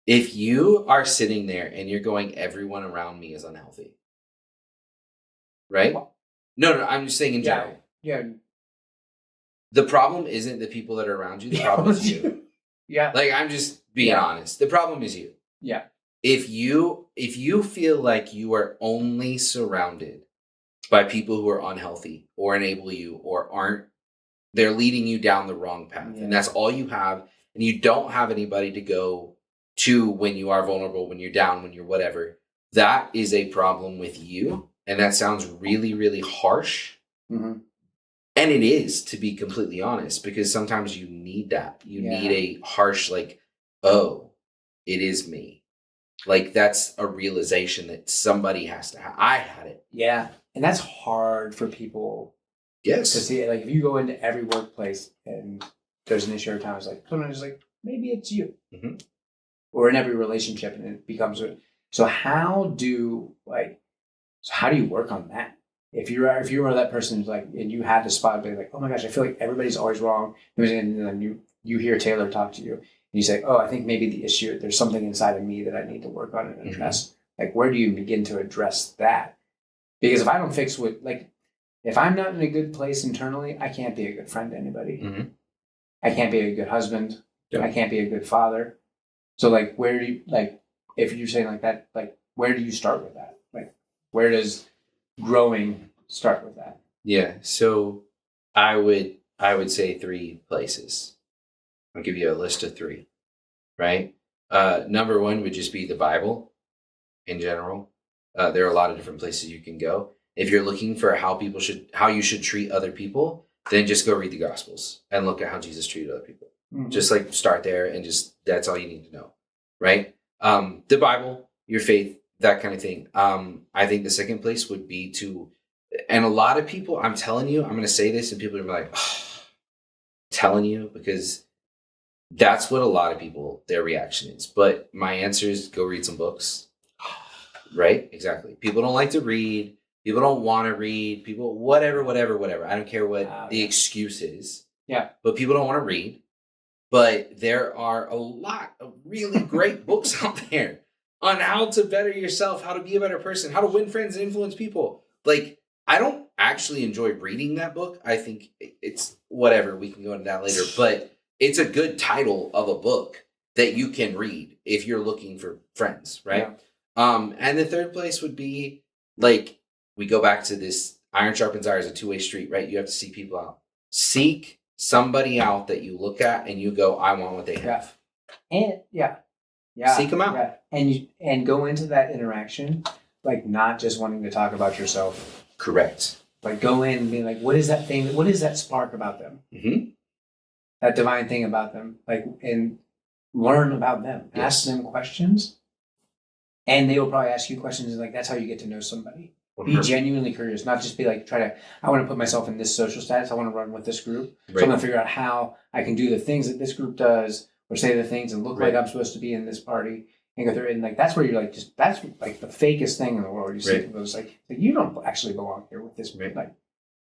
If you are sitting there and you're going, everyone around me is unhealthy, right? No, I'm just saying in general. Yeah. The problem isn't the people that are around you. The problem is you. Yeah. Like, I'm just being honest. The problem is you. Yeah. If you feel like you are only surrounded by people who are unhealthy or enable you or they're leading you down the wrong path, and that's all you have, and you don't have anybody to go to when you are vulnerable, when you're down, when you're whatever, that is a problem with you. And that sounds really, really harsh. Mm-hmm. And it is, to be completely honest, because sometimes you need that. You need a harsh, like, oh, it is me. Like, that's a realization that somebody has to have. I had it. Yeah. And that's hard for people. Yes. To see, like, if you go into every workplace and there's an issue every time, it's like, sometimes it's like, maybe it's you. Mm-hmm. Or in every relationship, and it becomes so how do you work on that? If you were that person who's like, and you had to spot, be like, oh my gosh, I feel like everybody's always wrong, and then you hear Taylor talk to you, and you say, oh, I think maybe the issue, there's something inside of me that I need to work on and address. Mm-hmm. Like, where do you begin to address that? Because if I don't fix if I'm not in a good place internally, I can't be a good friend to anybody. Mm-hmm. I can't be a good husband. Yeah. I can't be a good father. So, like, where do you, like, if you're saying like that, like, where do you start with that? Like, where does growing start with that? Yeah. So I would say 3 places. I'll give you a list of 3, right? Number 1 would just be the Bible in general. There are a lot of different places you can go. If you're looking for how you should treat other people, then just go read the Gospels and look at how Jesus treated other people. Mm-hmm. Just like start there and that's all you need to know, right? The Bible, your faith, that kind of thing. I think the second place would be and a lot of people, I'm telling you, I'm going to say this and people are like, oh, telling you, because that's what a lot of people, their reaction is. But my answer is go read some books, right? Exactly. People don't like to read. People don't want to read. People, whatever. I don't care what the excuse is. Yeah. But people don't want to read. But there are a lot of really great books out there on how to better yourself, how to be a better person, how to win friends and influence people. Like, I don't actually enjoy reading that book. I think it's whatever. We can go into that later. But it's a good title of a book that you can read if you're looking for friends, right? Yeah. And the third place would be, like, we go back to this iron sharpens iron is a two-way street, right? You have to seek people out. Seek somebody out that you look at and you go, I want what they have. And seek them out. Yeah. And go into that interaction, like, not just wanting to talk about yourself. Correct. Like, go in and be like, what is that thing? What is that spark about them? Mm-hmm. That divine thing about them. Like, and learn about them. Yes. Ask them questions. And they will probably ask you questions. Like, that's how you get to know somebody. 100%. Be genuinely curious, not just be like, I want to put myself in this social status. I want to run with this group. Right. So I'm going to figure out how I can do the things that this group does, or say the things and look like I'm supposed to be in this party, and go through it. And like, that's where you're like, that's like the fakest thing in the world. You see people just like, you don't actually belong here with this. Like,